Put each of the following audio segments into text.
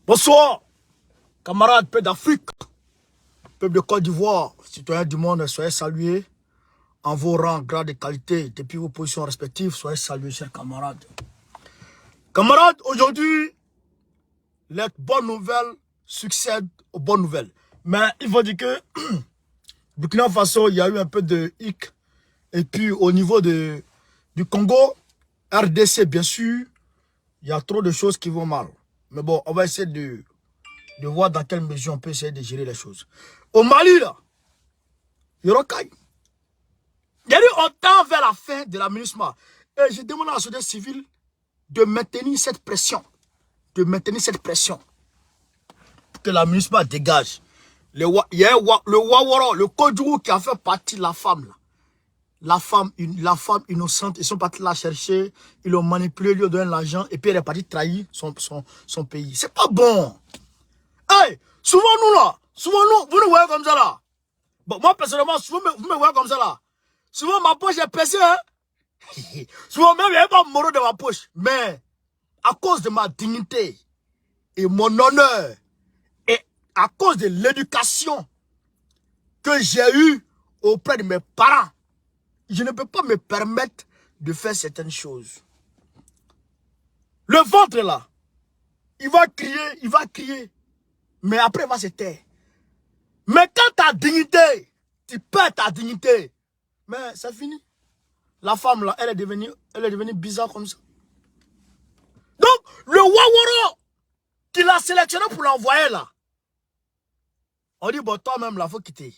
Bonsoir, camarades, peuple d'Afrique, peuple de Côte d'Ivoire, citoyens du monde, soyez salués en vos rangs, grades et qualités, depuis vos positions respectives, soyez salués, chers camarades. Camarades, aujourd'hui, les bonnes nouvelles succèdent aux bonnes nouvelles. Mais il faut dire que Burkina Faso, il y a eu un peu de hic. Et puis au niveau du Congo, RDC, bien sûr, il y a trop de choses qui vont mal. Mais bon, on va essayer de voir dans quelle mesure on peut essayer de gérer les choses. Au Mali, là, Yorokai, il y a eu un temps vers la fin de la MINUSMA. Et je demande à la société civile de maintenir cette pression. De maintenir cette pression. Pour que la MINUSMA dégage. Il y a le Waworo, le Kodjourou qui a fait partie de la femme, là. La femme innocente, ils sont partis la chercher, ils l'ont manipulé, ils lui ont donné l'argent, et puis elle est partie trahir son pays. C'est pas bon. Hey, souvent nous, vous nous voyez comme ça là. Bon, moi personnellement, souvent vous me voyez comme ça là. Souvent ma poche est percée, hein. Souvent même il n'y a pas de moro dans ma poche. Mais, à cause de ma dignité et mon honneur, et à cause de l'éducation que j'ai eue auprès de mes parents, je ne peux pas me permettre de faire certaines choses. Le ventre là, il va crier, mais après il va se taire. Mais quand ta dignité, tu perds ta dignité, mais c'est fini. La femme là, elle est devenue bizarre comme ça. Donc, le Waworo qui l'a sélectionné pour l'envoyer là, on dit, bon, toi-même là, faut quitter.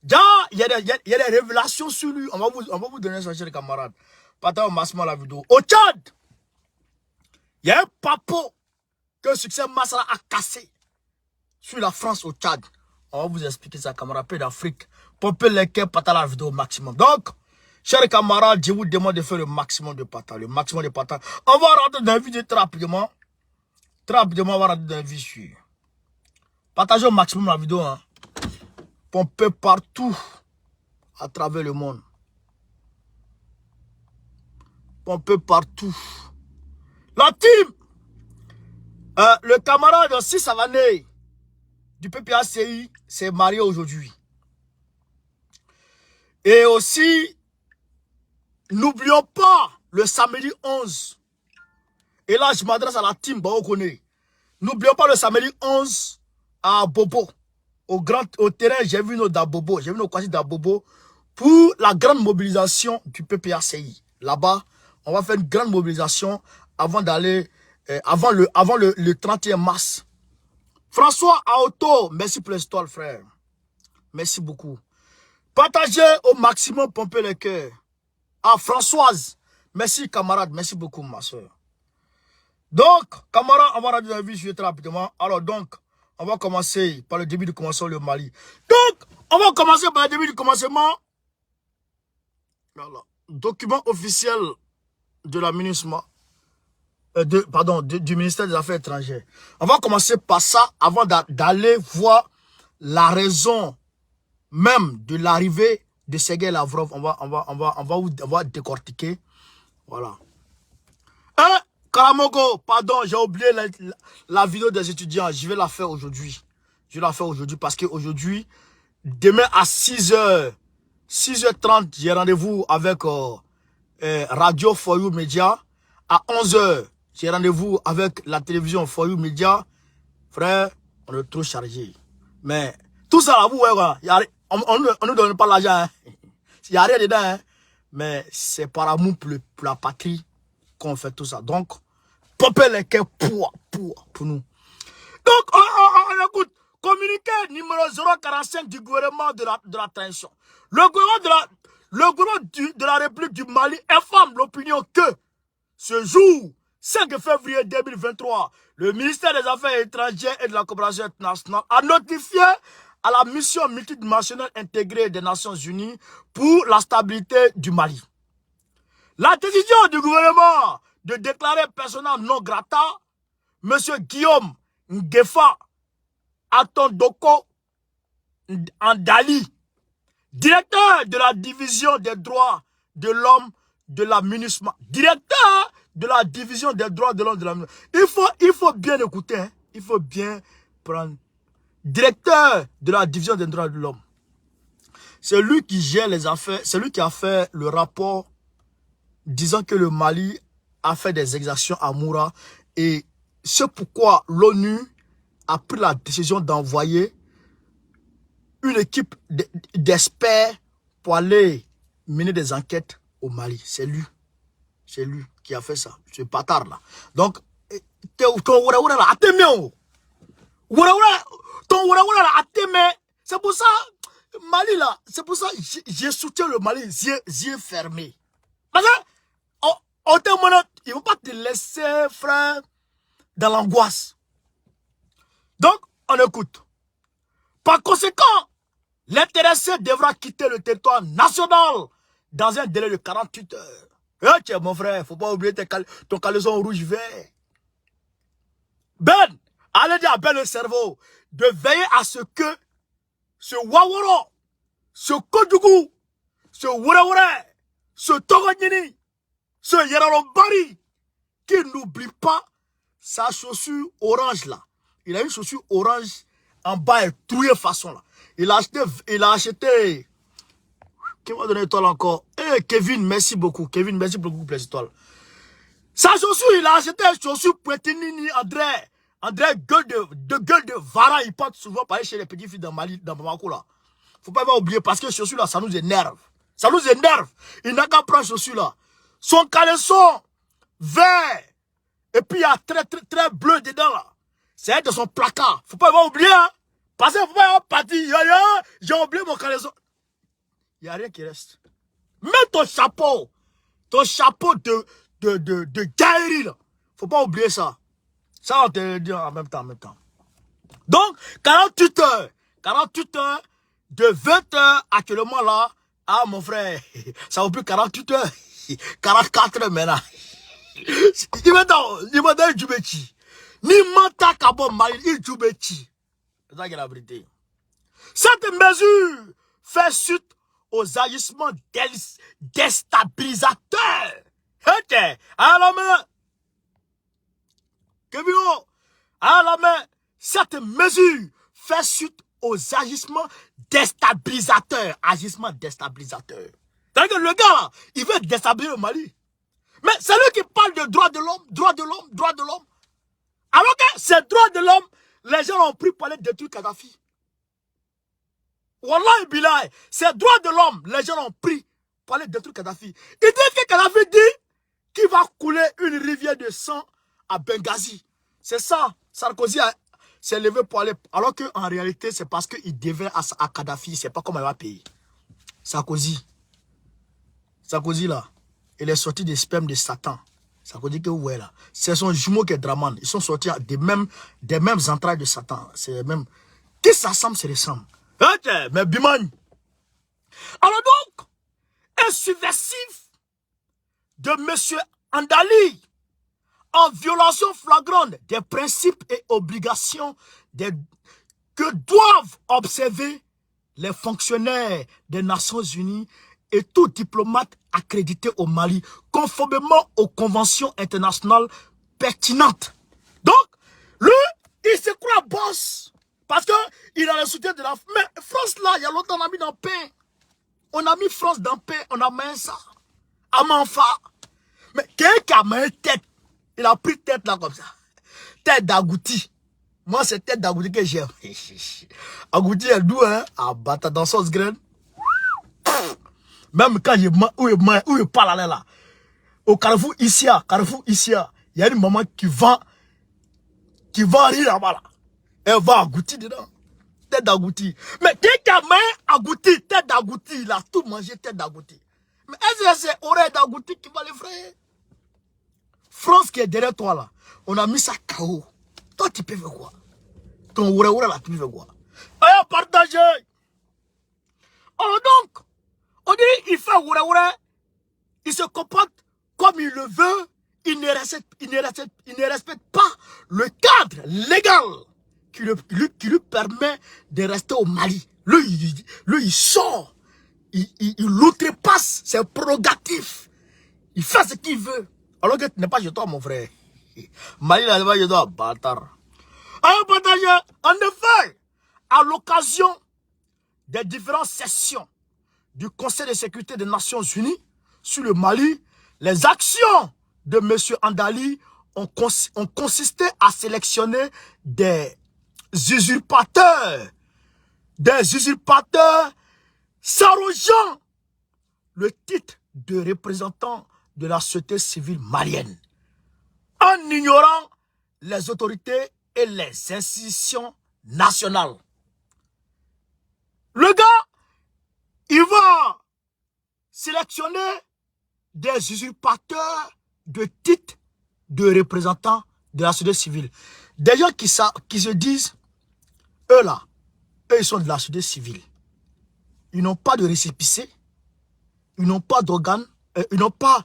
Il y a des révélations sur lui. On va vous donner ça, chers camarades. Partagez au maximum la vidéo. Au Tchad, il y a un papo que le succès Massala a cassé sur la France au Tchad. On va vous expliquer ça, camarades, peu d'Afrique. Pompez les cœurs, partagez la vidéo au maximum. Donc, chers camarades, je vous demande de faire le maximum de partage. Le maximum de partage. On va rentrer dans la vidéo très rapidement. Très rapidement, on va rentrer dans la vidéo. Partagez au maximum la vidéo, hein. Pompé partout à travers le monde. Pompé partout. La team, le camarade aussi Savané du PPACI s'est marié aujourd'hui. Et aussi, n'oublions pas le samedi 11. Et là, je m'adresse à la team Baokone. N'oublions pas le samedi 11 à Bobo. Au terrain, j'ai vu nos Dabobo, j'ai vu nos Kwasi Dabobo pour la grande mobilisation du PPACI. Là-bas, on va faire une grande mobilisation avant d'aller, avant le 31 mars. François Aoto, merci pour l'histoire, frère. Merci beaucoup. Partagez au maximum, pompez les cœurs. Ah, Françoise, merci camarade, merci beaucoup, ma soeur. Donc, camarade, on va regarder la vie très rapidement. Alors donc, on va commencer par le début du commencement, le Mali. Donc, on va commencer par le début du commencement. Voilà. Document officiel de la MINUSMA. Du ministère des Affaires étrangères. On va commencer par ça avant d'aller voir la raison même de l'arrivée de Sergueï Lavrov. On va décortiquer. Voilà. Karamogo, pardon, j'ai oublié la vidéo des étudiants. Je vais la faire aujourd'hui. Je vais la faire aujourd'hui parce qu'aujourd'hui, demain à 6h30, j'ai rendez-vous avec Radio For You Media. À 11h, j'ai rendez-vous avec la télévision For You Media. Frère, on est trop chargé. Mais tout ça, là, vous voyez, on ne nous donne pas l'argent. Hein. Il n'y a rien dedans. Hein. Mais c'est par amour pour la patrie qu'on fait tout ça. Donc, popez les cœurs pour nous. Donc, on écoute. Communiqué numéro 045 du gouvernement de la transition. Le gouvernement de la République du Mali informe l'opinion que ce jour, 5 février 2023, le ministère des Affaires étrangères et de la coopération internationale a notifié à la mission multidimensionnelle intégrée des Nations Unies pour la stabilité du Mali. La décision du gouvernement de déclarer persona non grata M. Guillaume Ngefa Atondoko Andali, directeur de la division des droits de l'homme de la MINUSMA. Directeur de la division des droits de l'homme de la MINUSMA. Il faut bien écouter. Hein. Il faut bien prendre. Directeur de la division des droits de l'homme. C'est lui qui gère les affaires. C'est lui qui a fait le rapport disant que le Mali a fait des exactions à Moura. Et c'est pourquoi l'ONU a pris la décision d'envoyer une équipe d'experts pour aller mener des enquêtes au Mali. C'est lui. C'est lui qui a fait ça. Ce bâtard là. Donc, c'est pour ça, Mali là, c'est pour ça que j'ai soutenu le Mali, yeux fermés. Parce que, il ne faut pas te laisser, frère, dans l'angoisse. Donc, on écoute. Par conséquent, l'intéressé devra quitter le territoire national dans un délai de 48 heures. Eh, tiens, mon frère, il ne faut pas oublier ton caleçon rouge vert. Ben, allez dire à Ben le cerveau de veiller à ce que ce Waworo, ce Kodougou, ce Wurawure, ce Togonyini, ce Yeralombari, qui n'oublie pas sa chaussure orange là. Il a une chaussure orange en bas et trouée façon là. Il a acheté. Qui m'a donné l'étoile encore? Eh, Kevin, merci beaucoup. Kevin, merci beaucoup pour les étoiles. Sa chaussure, il a acheté une chaussure Pointinini, André, gueule de Vara, il porte souvent par chez les petites filles dans Mali, dans Bamako là. Faut pas oublier parce que les chaussures là, ça nous énerve. Ça nous énerve. Il n'a qu'à prendre chaussures là. Son caleçon vert. Et puis il y a très bleu dedans là. C'est de son placard. Faut pas oublier, hein. Parce que faut pas partir. J'ai oublié mon caleçon. Il n'y a rien qui reste. Mets ton chapeau. Ton chapeau de guerrier là. Faut pas oublier ça. Ça, on te le dit en même temps, Donc, 48 heures. 48 heures, de 20 heures actuellement là. Ah, mon frère, ça vaut plus 48 heures. 44 heures maintenant. Il m'a dit, Djoubechi. Ni manta kabo mali, il Djoubechi. C'est ça qui est la vérité. Cette mesure fait suite aux agissements déstabilisateurs. Ok, alors maintenant, Kevin, à la main, cette mesure fait suite aux agissements déstabilisateurs. Agissements déstabilisateurs. C'est-à-dire que le gars là, il veut déstabiliser le Mali. Mais c'est lui qui parle de droits de l'homme, droits de l'homme, droits de l'homme. Alors que ces droits de l'homme, les gens ont pris pour aller détruire Kadhafi. Wallah Billah, ces droits de l'homme, les gens ont pris pour aller détruire Kadhafi. Il dit que Kadhafi dit qu'il va couler une rivière de sang à Benghazi. C'est ça. Sarkozy s'est levé pour aller. Alors qu'en réalité, c'est parce qu'il devait à Kadhafi. C'est pas comment il va payer. Sarkozy là, il est sorti des spermes de Satan. Sarkozy que ouais là. C'est son jumeau qui est Draman. Ils sont sortis des mêmes entrailles de Satan. C'est même. Qui s'assemble, se ressemble. Ok, mais Biman. Alors donc, un subversif de M. Andali, en violation flagrante des principes et obligations que doivent observer les fonctionnaires des Nations Unies et tout diplomate accrédité au Mali, conformément aux conventions internationales pertinentes. Donc, lui, il se croit boss, parce qu'il a le soutien de la... Mais France, là, il y a longtemps, on a mis dans le pain. On a mis France dans le pain, on a mis ça. À Manfa. Mais quelqu'un qui a mis tête, il a pris tête là comme ça. Tête d'agouti. Moi, c'est tête d'agouti que j'aime. Agouti est doux, hein. Ah, bata dans sauce graine. Même quand où il parle là. Au Carrefour ici, il y a une maman qui va rire là-bas là. Elle va agouti dedans. Tête d'agouti. Mais quelqu'un met agouti, tête d'agouti, il a tout mangé tête d'agouti. Mais est-ce que c'est oreille d'agouti qui va les frayer? France qui est derrière toi là, on a mis ça KO. Toi tu peux faire quoi? Ton oreille là, tu peux faire quoi? Allez, partagez! Alors donc, on dit il fait oreille, il se comporte comme il le veut, il ne respecte pas le cadre légal qui lui permet de rester au Mali. Lui, il sort, il outrepasse ses prérogatives. Il fait ce qu'il veut. Alors que tu n'es pas chez toi, mon frère. Mali, là, n'est pas chez toi, bâtard. Un partager, en effet, à l'occasion des différentes sessions du Conseil de sécurité des Nations Unies sur le Mali, les actions de M. Andali ont consisté à sélectionner des usurpateurs s'arrogeant le titre de représentant de la société civile malienne, en ignorant les autorités et les institutions nationales. Le gars, il va sélectionner des usurpateurs de titres de représentants de la société civile. Des gens qui se disent, eux là, eux ils sont de la société civile. Ils n'ont pas de récépissé, ils n'ont pas d'organes, ils n'ont pas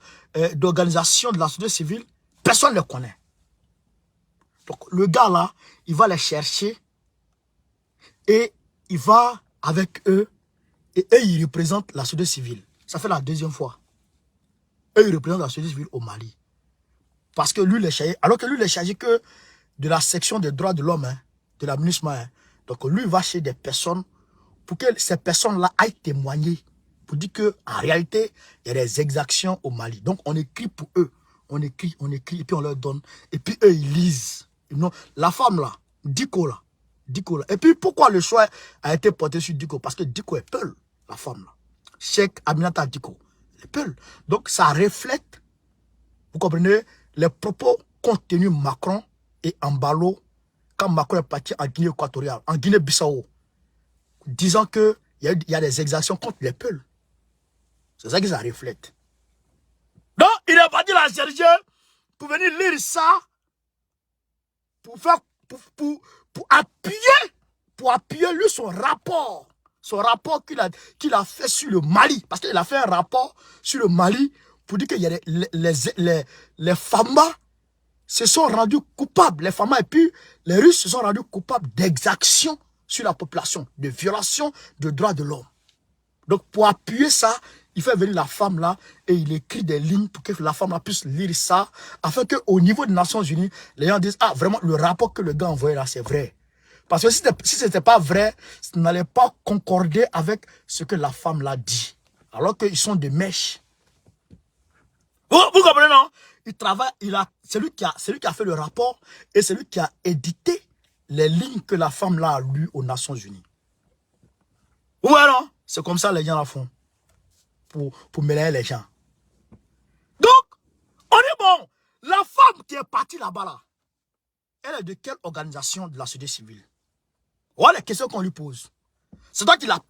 d'organisation de la société civile. Personne ne les connaît. Donc le gars là, il va les chercher et il va avec eux et eux ils représentent la société civile. Ça fait la deuxième fois. Eux ils représentent la société civile au Mali. Parce que lui, il est chargé, alors que lui, il est chargé que de la section des droits de l'homme, hein, de la MINUSMA. Hein. Donc lui, il va chez des personnes pour que ces personnes-là aillent témoigner. Pour dire qu'en réalité, il y a des exactions au Mali. Donc on écrit pour eux. On écrit, et puis on leur donne. Et puis eux, ils lisent. Non, la femme là, Diko là. Et puis pourquoi le choix a été porté sur Diko? Parce que Diko est Peul, la femme là. Cheikh Aminata Diko. Elle est Peul. Donc ça reflète, vous comprenez, les propos contenus Macron et Ambalo quand Macron est parti en Guinée équatoriale, en Guinée-Bissau, disant qu'il y a des exactions contre les Peuls. C'est ça que ça reflète. Donc, il est parti la chercher pour venir lire ça, pour appuyer lui son rapport. Son rapport qu'il a fait sur le Mali. Parce qu'il a fait un rapport sur le Mali pour dire qu'il y a les FAMA se sont rendus coupables. Les FAMA et puis les Russes se sont rendus coupables d'exactions sur la population, de violations de droits de l'homme. Donc pour appuyer ça, il fait venir la femme là et il écrit des lignes pour que la femme là puisse lire ça, afin qu'au niveau des Nations Unies, les gens disent, ah vraiment le rapport que le gars a envoyé là c'est vrai. Parce que si ce n'était pas vrai, ça n'allait pas concorder avec ce que la femme là dit. Alors qu'ils sont des mèches. Vous comprenez, non? Il travaille, c'est lui qui a fait le rapport et c'est lui qui a édité les lignes que la femme là a lues aux Nations Unies. Ouais, non? C'est comme ça les gens la font. Pour mêler les gens. Donc, on est bon. La femme qui est partie là-bas, là, elle est de quelle organisation de la société civile? Voilà les questions qu'on lui pose. C'est toi qui l'as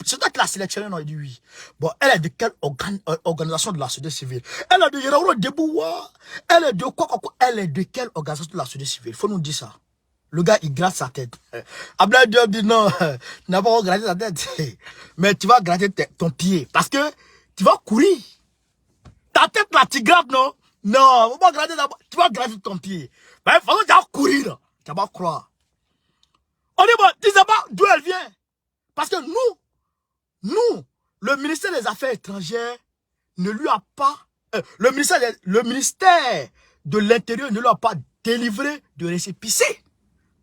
sélectionné, non? Il dit oui. Bon, elle est de quelle organisation de la société civile? Elle est de Yeraouro Deboua. Elle est de quoi? Elle est de quelle organisation de la société civile? Il faut nous dire ça. Le gars, il gratte sa tête. Abdoulaye Diop dit non, tu n'as pas gratté sa tête. Mais tu vas gratter ton pied. Parce que tu vas courir. Ta tête là, tu grattes, non? Non, faut pas gratter d'abord. Tu vas gratter ton pied. Mais il faut que tu vas courir, là. Tu vas croire. On dit bon, tu sais pas d'où elle vient. Parce que nous, le ministère des Affaires étrangères ne lui a pas, le ministère de l'Intérieur ne lui a pas délivré de récépissé.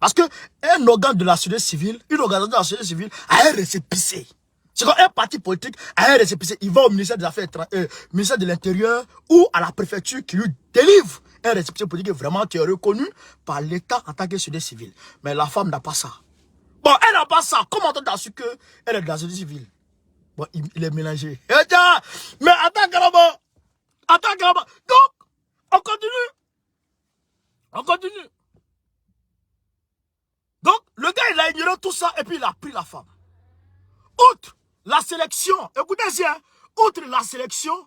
Parce que un organe de la société civile, une organisation de la société civile a un récépissé. C'est quand un parti politique a un récépissé, il va au ministère des Affaires étrangères, ministère de l'Intérieur ou à la préfecture qui lui délivre un récépissé pour dire que vraiment tu es reconnu par l'État en tant que société civile. Mais la femme n'a pas ça. Bon, elle n'a pas ça. Comment tu as su qu'elle est de la société civile? Bon, il est mélangé. Mais attends, carrément. Donc, on continue. Donc, le gars, il a ignoré tout ça et puis il a pris la femme. Outre la sélection, écoutez bien, outre la sélection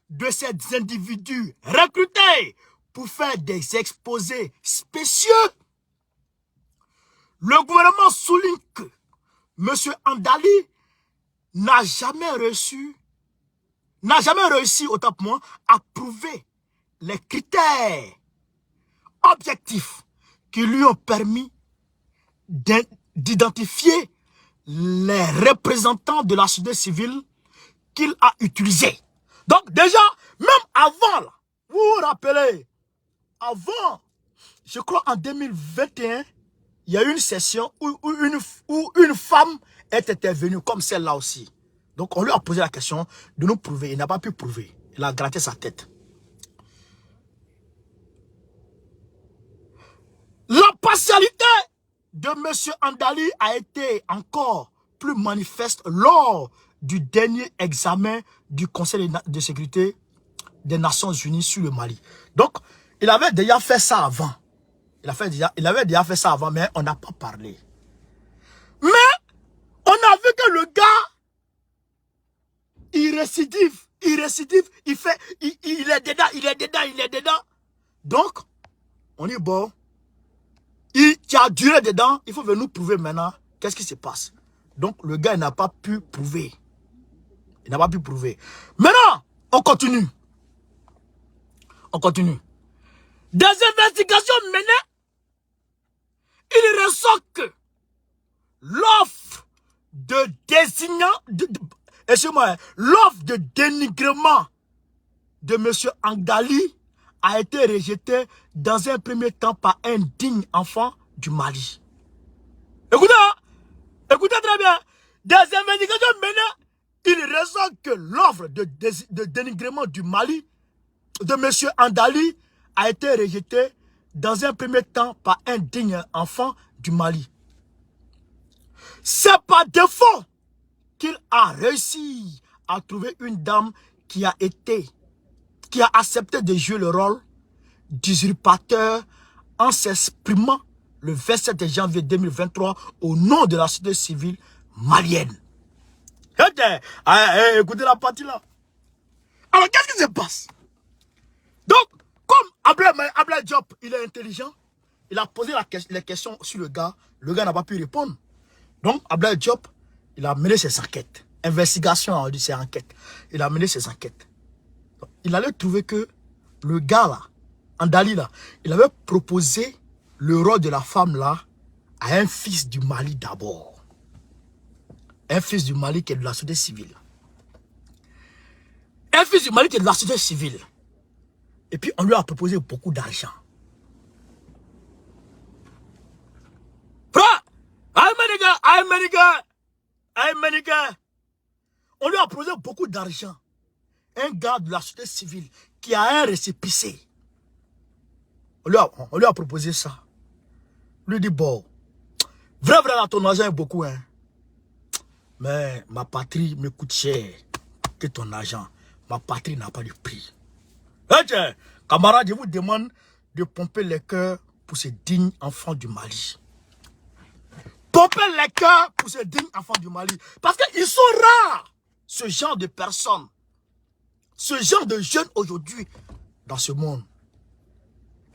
de ces individus recrutés pour faire des exposés spéciaux, le gouvernement souligne que M. Andali n'a jamais réussi, autant pour moi, à prouver les critères objectifs qui lui ont permis d'identifier les représentants de la société civile qu'il a utilisés. Donc déjà, même avant, là, vous vous rappelez, avant, je crois en 2021, il y a eu une session où une femme est intervenue, comme celle-là aussi. Donc, on lui a posé la question de nous prouver. Il n'a pas pu prouver. Il a gratté sa tête. La partialité de M. Andali a été encore plus manifeste lors du dernier examen du Conseil de sécurité des Nations Unies sur le Mali. Donc, il avait déjà fait ça avant. Il avait déjà fait ça avant, mais on n'a pas parlé. Mais, on a vu que le gars, il récidive, il est dedans. Donc, on est bon. Qui a duré dedans, il faut venir nous prouver maintenant qu'est-ce qui se passe. Donc, le gars, il n'a pas pu prouver. Il n'a pas pu prouver. Maintenant, on continue. On continue. Des investigations menées, il ressort que l'offre de désignant, excusez-moi, l'offre de dénigrement de M. Andali a été rejetée dans un premier temps par un digne enfant du Mali. Écoutez, écoutez très bien. Des investigations menées, il ressort que l'offre de dénigrement du Mali de M. Andali a été rejetée dans un premier temps par un digne enfant du Mali. C'est par défaut qu'il a réussi à trouver une dame qui a accepté de jouer le rôle d'usurpateur en s'exprimant le 27 janvier 2023 au nom de la société civile malienne. Écoutez la partie là. Alors, qu'est-ce qui se passe? Donc, comme Ablaye Diop, il est intelligent, il a posé les questions sur le gars n'a pas pu répondre. Donc, Ablaye Diop, il a mené ses enquêtes. Investigation, on dit c'est enquête. Il a mené ses enquêtes. Donc, il allait trouver que le gars là, Andali là, il avait proposé le rôle de la femme là à un fils du Mali d'abord. Un fils du Mali qui est de la société civile. Un fils du Mali qui est de la société civile. Et puis on lui a proposé beaucoup d'argent. Frère, on lui a proposé beaucoup d'argent. Un gars de la société civile qui a un récépissé. On lui a proposé ça. Lui dit, bon, vrai, là, ton argent est beaucoup, hein. Mais ma patrie me coûte cher que ton argent. Ma patrie n'a pas de prix. Hey, camarades, je vous demande de pomper les cœurs pour ces dignes enfants du Mali. Pomper les cœurs pour ces dignes enfants du Mali. Parce qu'ils sont rares, ce genre de personnes. Ce genre de jeunes aujourd'hui dans ce monde.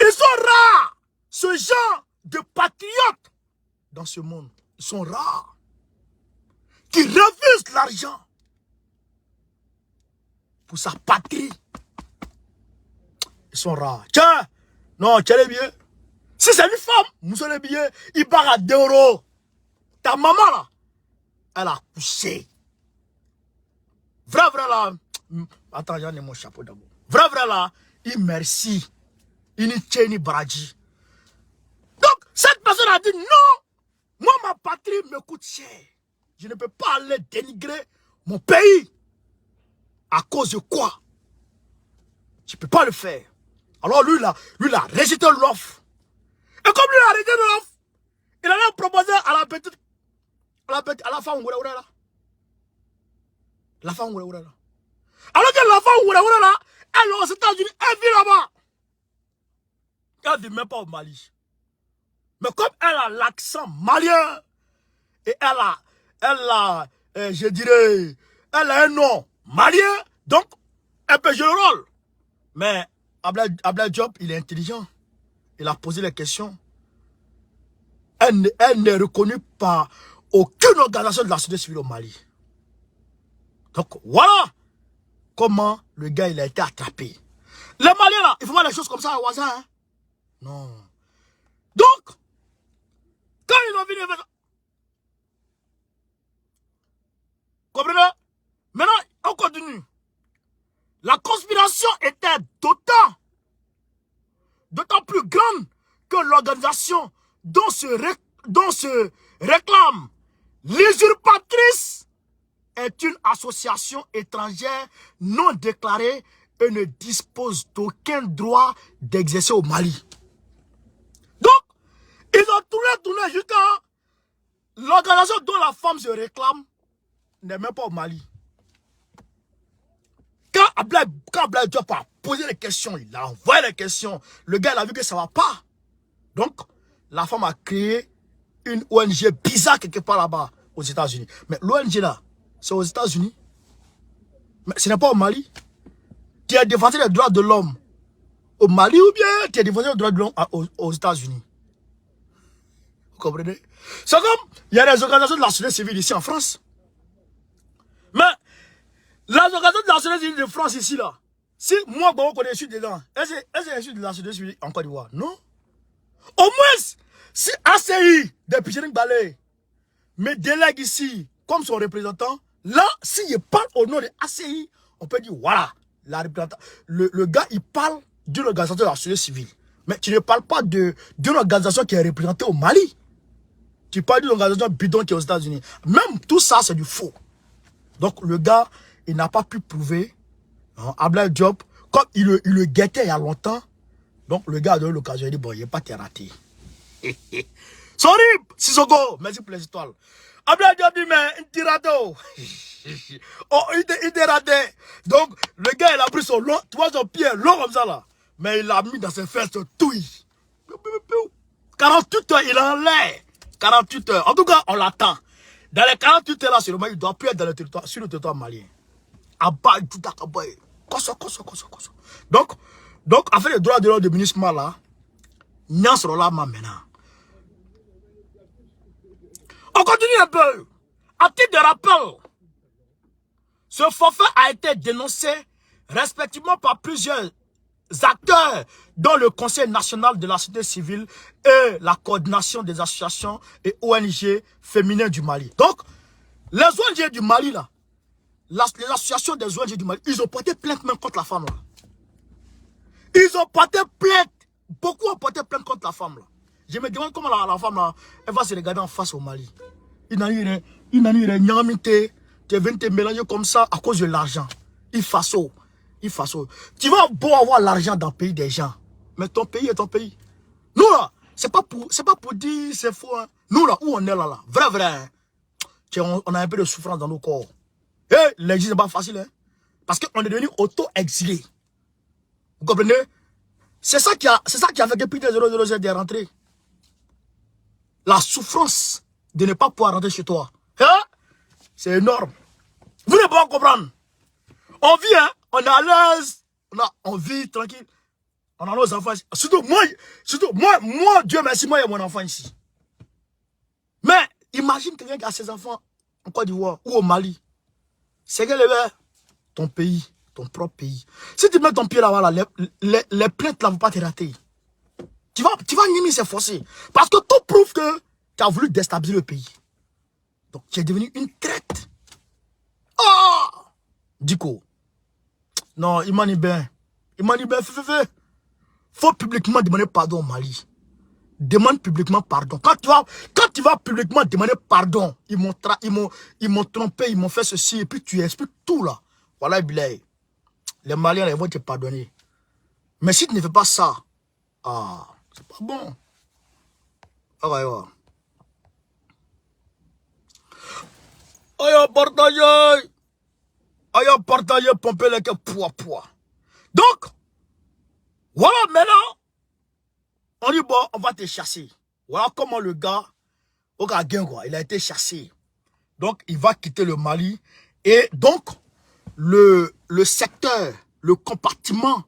Ils sont rares, ce genre de patriotes dans ce monde. Ils sont rares. Qui refusent l'argent pour sa patrie. Ils sont rares. Tiens, non, tiens les billets. Si c'est une femme, nous sommes les billets, il part à 2 €. Ta maman là, elle a couché. Vrai là. Attends, j'en ai mon chapeau d'abord. Vrai là, il merci. Il n'y tient ni bradji. Donc, cette personne a dit non. Moi, ma patrie me coûte cher. Je ne peux pas aller dénigrer mon pays. À cause de quoi? Je ne peux pas le faire. Alors lui, il a rejeté l'offre. Et comme lui a rejeté l'offre, il allait proposer à la petite, à la femme Oura là. La femme Oura là. Alors que la femme Oura là, elle est aux États-Unis, elle vit là-bas. Elle ne vit même pas au Mali. Mais comme elle a l'accent malien, et je dirais, elle a un nom malien, donc elle peut jouer le rôle. Mais Ablaye Diop, il est intelligent. Il a posé les questions. Elle n'est reconnue par aucune organisation de la société civile au Mali. Donc voilà comment le gars il a été attrapé. Les Maliens là, il faut voir les choses comme ça au hasard. Hein? Non. Donc, quand ils ont vu les... Comprenez? Maintenant, on continue. La conspiration était d'autant plus grande que l'organisation dont se dont se réclame l'usurpatrice est une association étrangère non déclarée et ne dispose d'aucun droit d'exercer au Mali. Donc, ils ont tourné jusqu'à l'organisation dont la femme se réclame n'est même pas au Mali. Quand Abdoulaye Diop a posé les questions, il a envoyé les questions, le gars il a vu que ça ne va pas. Donc, la femme a créé une ONG bizarre quelque part là-bas aux États-Unis. Mais l'ONG là, c'est aux États-Unis. Mais ce n'est pas au Mali. Tu as défendu les droits de l'homme au Mali ou bien tu as défendu les droits de l'homme aux États-Unis. Vous comprenez? C'est comme, il y a des organisations de la société civile ici en France. Mais, les organisations de la société civile de France ici là, si moi, je suis dedans, est-ce que je suis de la société civile en Côte d'Ivoire? Non. Au moins, si ACI de Pichering Balé me délègue ici comme son représentant, là, s'il parle au nom de ACI, on peut dire, voilà, le gars, il parle d'une organisation de la société civile. Mais tu ne parles pas d'une organisation qui est représentée au Mali. Tu parles d'une organisation bidon qui est aux États-Unis. Même tout ça, c'est du faux. Donc, le gars, il n'a pas pu prouver. Abdoulaye Diop, comme il le guettait il y a longtemps, donc le gars a donné l'occasion, il dit, bon, il n'est pas raté. Sorry, Sissoko, merci pour les étoiles. Abdoulaye Diop dit, mais il t'a raté. Oh, il t'a raté. Donc, le gars, il a pris son long, tu vois son pied long comme ça là. Mais il l'a mis dans ses fesses touille. 48 heures, il est en l'air. 48 heures. En tout cas, on l'attend. Dans les 48 heures là, sur le Mali, il doit plus être dans le territoire, sur le territoire malien. Donc, afin les droits de l'homme de ministre là, Nian sera là maintenant. On continue un peu. À titre de rappel, ce forfait a été dénoncé respectivement par plusieurs acteurs dont le Conseil national de la société civile et la coordination des associations et ONG féminines du Mali. Donc, les ONG du Mali là, les associations des ONG du Mali, ils ont porté plainte même contre la femme là. Ils ont porté plainte. Beaucoup ont porté plainte contre la femme là. Je me demande comment la femme là, elle va se regarder en face au Mali. Il n'a eu rien. Tu es venu te mélanger comme ça à cause de l'argent. Il façon. Tu vas beau avoir l'argent dans le pays des gens. Mais ton pays est ton pays. Nous là, c'est pas pour dire c'est faux. Hein. Nous là, où on est là. Vrai. Hein. On a un peu de souffrance dans nos corps. Et l'exil n'est pas facile. Hein. Parce qu'on est devenu auto-exilé. Vous comprenez? C'est ça qui a fait que Peter 007 est rentré. La souffrance de ne pas pouvoir rentrer chez toi. Hein? C'est énorme. Vous ne pouvez pas comprendre. On vit, hein? On est à l'aise. On vit tranquille. On a nos enfants ici. Surtout moi, Dieu merci, moi, il y a mon enfant ici. Mais imagine quelqu'un qui a ses enfants en Côte d'Ivoire ou au Mali. C'est quel est ton pays, ton propre pays. Si tu mets ton pied là-bas, là, les plaintes là ne vont pas te rater. Tu vas limite s'efforcer. Parce que tout prouve que tu as voulu déstabiliser le pays. Donc tu es devenu une traite. Oh! Dico. Non, il m'a dit bien. Faut publiquement demander pardon au Mali. Demande publiquement pardon. Quand tu vas publiquement demander pardon, ils m'ont trompé, ils m'ont fait ceci, et puis tu expliques tout là. Voilà, Bilay. Les Maliens, ils vont te pardonner. Mais si tu ne fais pas ça, c'est pas bon. Aïe, partagez, pomper les poids. Donc, voilà, maintenant, on dit, bon, on va te chasser. Voilà comment le gars, il a été chassé. Donc, il va quitter le Mali. Et donc, le secteur, le compartiment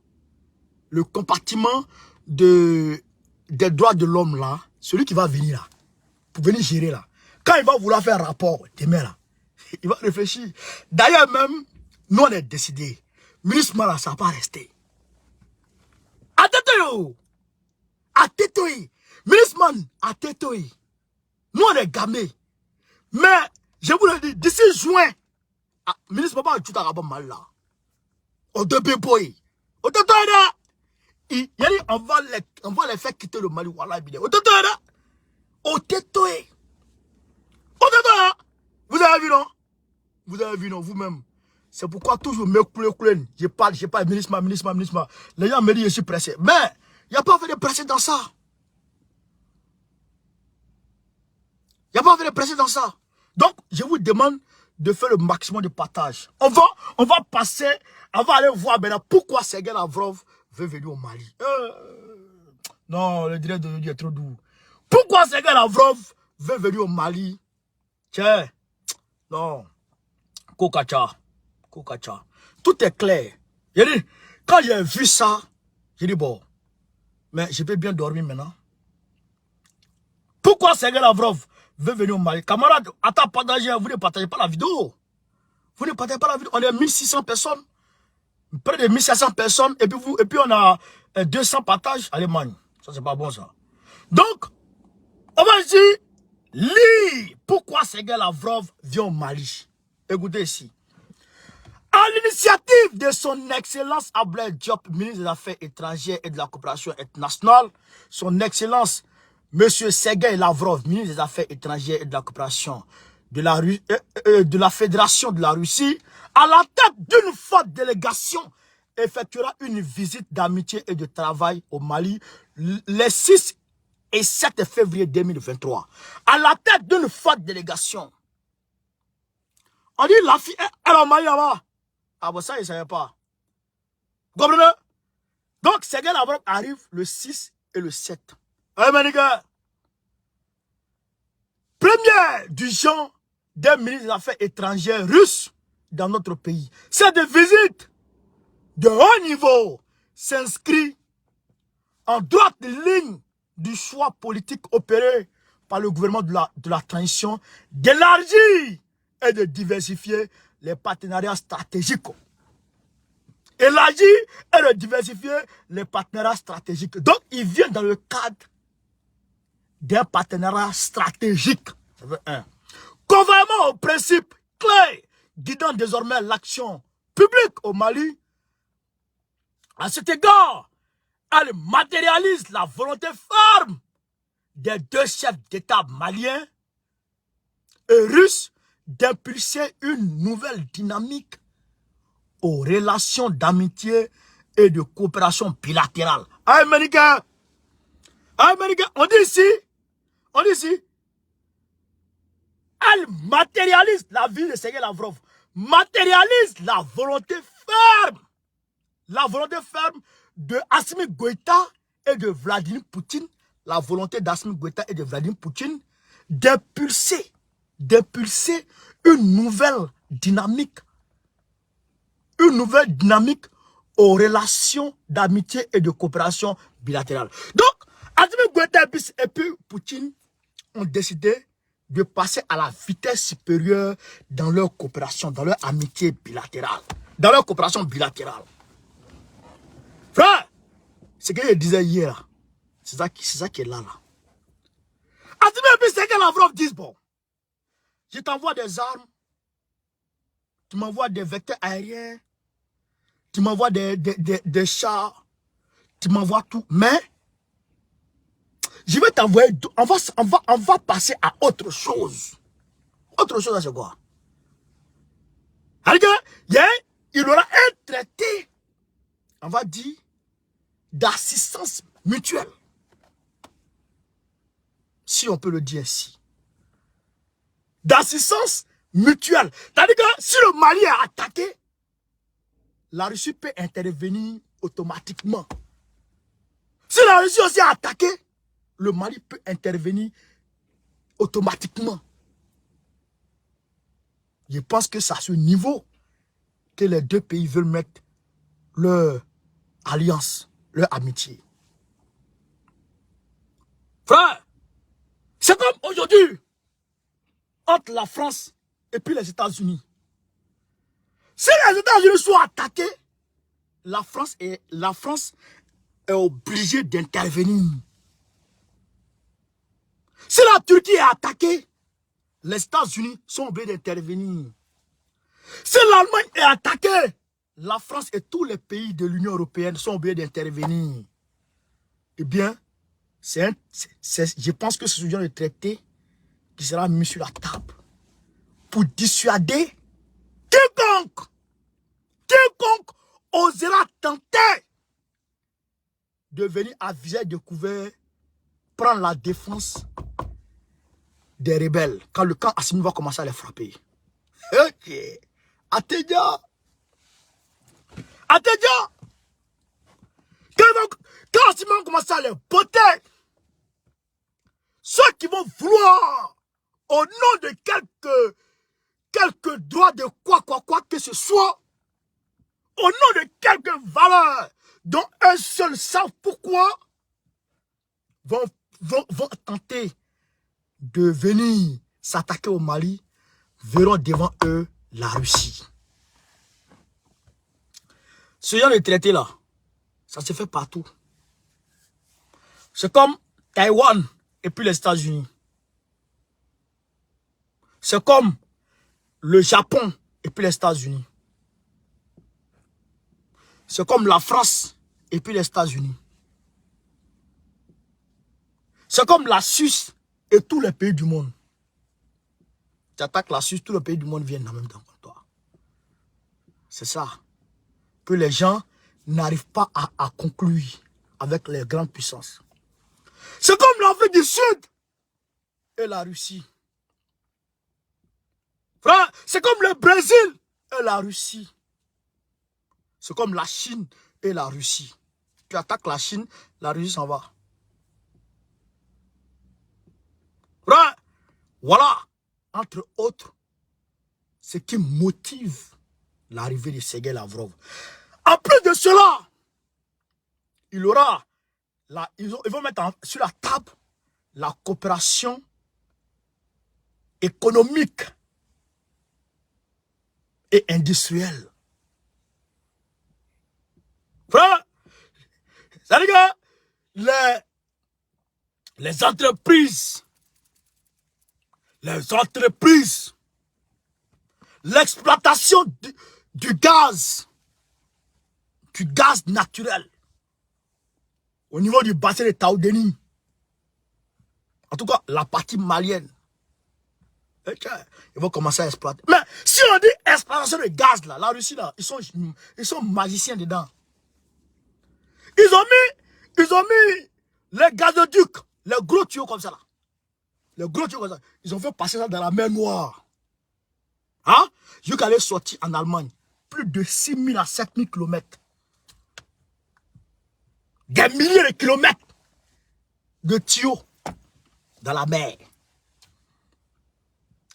des droits de l'homme là, celui qui va venir là, pour venir gérer là, quand il va vouloir faire un rapport demain là, il va réfléchir. D'ailleurs même, nous on est décidé. Ministre Mala, ça va pas rester. Attends-toi. Ministre Man, attends-toi. Nous on est gamés. Mais, je vous le dis, d'ici juin, ministre Papa, tu t'as mal là. On te boy. On te là. On va les faire quitter le Mali. Voilà, on te là. On te avez vu, non, vous-même. C'est pourquoi toujours me couler. Je parle, ministre. Les gens me disent je suis pressé. Mais, il n'y a pas fait de pressé dans ça. Il n'y a pas fait de pressé dans ça. Donc, je vous demande de faire le maximum de partage. On va passer, on va aller voir maintenant pourquoi Sergueï Lavrov veut venir au Mali. Non, le direct d'aujourd'hui est trop doux. Pourquoi Sergueï Lavrov veut venir au Mali? Tiens, non. Kokacha. Tout est clair. Quand j'ai vu ça, j'ai dit bon, mais je peux bien dormir maintenant. Pourquoi Sergueï Lavrov veut venir au Mali? Camarades, attends, vous ne partagez pas la vidéo. Vous ne partagez pas la vidéo. On est 1600 personnes. Près de 1500 personnes. Et puis on a 200 partages. Allemagne. Ça, c'est pas bon, ça. Donc, on va dire, lire pourquoi Sergueï Lavrov vient au Mali. Écoutez ici. À l'initiative de son Excellence Abdoulaye Diop, ministre des Affaires étrangères et de la coopération internationale, son Excellence M. Sergueï Lavrov, ministre des Affaires étrangères et de la coopération de la Fédération de la Russie, à la tête d'une forte délégation, effectuera une visite d'amitié et de travail au Mali les 6 et 7 février 2023. À la tête d'une forte délégation. On dit la fille, elle est au Mali là-bas. Ah bon, ça, je ne savais pas. Vous comprenez? Donc, Sergueï Lavrov arrive le 6 et le 7. Hey, mes gars. Première du genre des ministres des Affaires étrangères russes dans notre pays. Cette visite de haut niveau s'inscrit en droite ligne du choix politique opéré par le gouvernement de la transition d'élargir et de diversifier les partenariats stratégiques. Élargir et de diversifier les partenariats stratégiques. Donc, il vient dans le cadre d'un partenariat stratégique. Ça veut un. Conformément aux principes clés guidant désormais l'action publique au Mali, à cet égard, elle matérialise la volonté ferme des deux chefs d'État maliens et russes d'impulser une nouvelle dynamique aux relations d'amitié et de coopération bilatérale. Américain, on dit ici, elle matérialise la vie de Sergueï Lavrov, matérialise la volonté ferme de Assimi Goïta et de Vladimir Poutine, la volonté d'Assimi Goïta et de Vladimir Poutine d'impulser une nouvelle dynamique aux relations d'amitié et de coopération bilatérale. Donc, Assimi Goïta et puis Poutine ont décidé de passer à la vitesse supérieure dans leur coopération, dans leur amitié bilatérale, dans leur coopération bilatérale. Frère, ce que je disais hier, c'est ça qui est là. Assimi et puis Sergueï Lavrov disent, bon, je t'envoie des armes, tu m'envoies des vecteurs aériens, tu m'envoies des chars, tu m'envoies tout, mais je vais t'envoyer, on va passer à autre chose. Autre chose, c'est quoi? Il aura un traité, on va dire, d'assistance mutuelle. Si on peut le dire ainsi. D'assistance mutuelle. C'est-à-dire que si le Mali est attaqué, la Russie peut intervenir automatiquement. Si la Russie aussi est attaquée, le Mali peut intervenir automatiquement. Je pense que c'est à ce niveau que les deux pays veulent mettre leur alliance, leur amitié. Frère, c'est comme aujourd'hui, entre la France et puis les États-Unis. Si les États-Unis sont attaqués, la France est obligée d'intervenir. Si la Turquie est attaquée, les États-Unis sont obligés d'intervenir. Si l'Allemagne est attaquée, la France et tous les pays de l'Union européenne sont obligés d'intervenir. Eh bien, je pense que c'est ce genre de traité qui sera mis sur la table pour dissuader quiconque osera tenter de venir à visage découvert prendre la défense des rebelles quand le camp Assimi va commencer à les frapper. Ok. Attedia. Quand Assimi va commencer à les botter, ceux qui vont vouloir, au nom de quelques droits de quoi que ce soit, au nom de quelques valeurs dont un seul savent pourquoi, vont tenter de venir s'attaquer au Mali, verront devant eux la Russie. Ce genre de traité là, ça se fait partout. C'est comme Taïwan et puis les États-Unis. C'est comme le Japon et puis les États-Unis. C'est comme la France et puis les États-Unis. C'est comme la Suisse et tous les pays du monde. Tu attaques la Suisse, tous les pays du monde viennent en même temps contre toi. C'est ça que les gens n'arrivent pas à conclure avec les grandes puissances. C'est comme l'Afrique du Sud et la Russie. Frère, c'est comme le Brésil et la Russie. C'est comme la Chine et la Russie. Tu attaques la Chine, la Russie s'en va. Frère, voilà, entre autres, ce qui motive l'arrivée de Sergueï Lavrov. En plus de cela, il aura, ils vont mettre sur la table la coopération économique et industrielle. Frère, ça veut dire que les entreprises, l'exploitation du gaz naturel au niveau du bassin de Taoudeni, en tout cas la partie malienne, ils vont commencer à exploiter. Mais si on dit exploitation de gaz là, la Russie là, ils sont magiciens dedans. Ils ont mis les gazoducs, les gros tuyaux comme ça là. Les gros tuyaux comme ça. Ils ont fait passer ça dans la mer Noire. Hein? Jusqu'à aller sortir en Allemagne. Plus de 6 000 à 7 000 kilomètres. Des milliers de kilomètres de tuyaux dans la mer.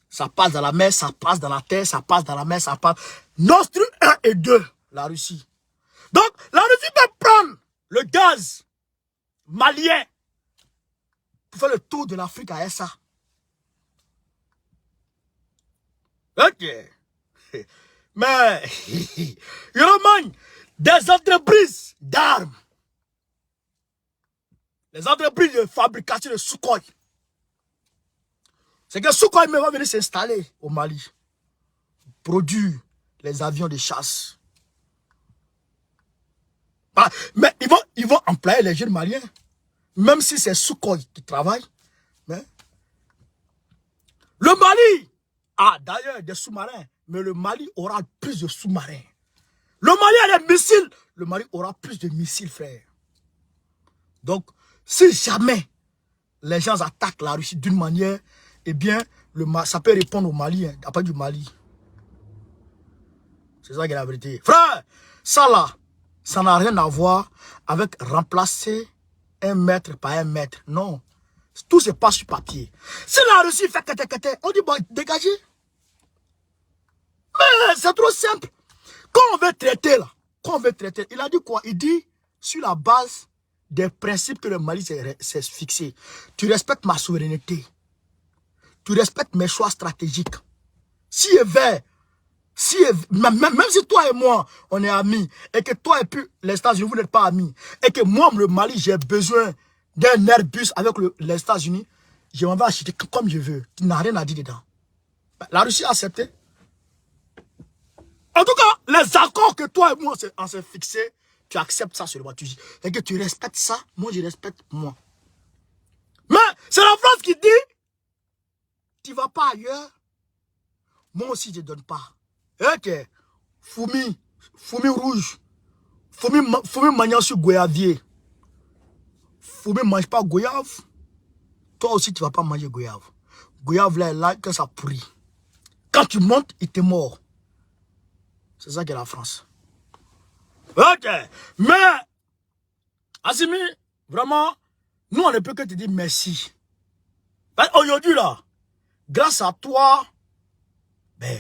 Ça passe dans la mer, ça passe dans la terre, ça passe dans la mer, ça passe. Nord Stream 1 et 2, la Russie. Donc, la Russie peut prendre le gaz malien pour faire le tour de l'Afrique à ça. Ok. Mais, il y a des entreprises d'armes. Les entreprises de fabrication de Sukhoi. C'est que Sukhoi va venir s'installer au Mali. Produire les avions de chasse. Ah, mais ils vont employer les jeunes maliens. Même si c'est Sukhoi qui travaille. Mais le Mali a d'ailleurs des sous-marins. Mais le Mali aura plus de sous-marins. Le Mali a des missiles. Le Mali aura plus de missiles, frère. Donc, si jamais les gens attaquent la Russie d'une manière, eh bien, ça peut répondre au Mali, hein, après du Mali. C'est ça qui est la vérité. Frère, ça là, ça n'a rien à voir avec remplacer un mètre par un mètre. Non. Tout se passe sur papier. Si la Russie fait kete, on dit, bon, dégagez. Mais c'est trop simple. Quand on veut traiter, là, il a dit quoi? Il dit, sur la base des principes que le Mali s'est fixé. Tu respectes ma souveraineté. Tu respectes mes choix stratégiques. Même si toi et moi, on est amis, et que toi et puis les États-Unis, vous n'êtes pas amis, et que moi, le Mali, j'ai besoin d'un Airbus avec les États-Unis, je m'en vais acheter comme je veux. Tu n'as rien à dire dedans. La Russie a accepté. En tout cas, les accords que toi et moi, on s'est fixés, tu acceptes ça seulement. Tu dis, et que tu respectes ça, moi je respecte moi. Mais c'est la France qui dit, tu ne vas pas ailleurs, moi aussi je ne donne pas. Ok. Foumi rouge. Foumi maniant sur goyavier. Foumi mange pas goyave. Toi aussi, tu vas pas manger goyave. Goyave là, quand ça pourrit. Quand tu montes, il te mord. C'est ça qu'est la France. Ok. Mais, Assimi, vraiment, nous, on ne peut que te dire merci. Aujourd'hui, là, grâce à toi, ben,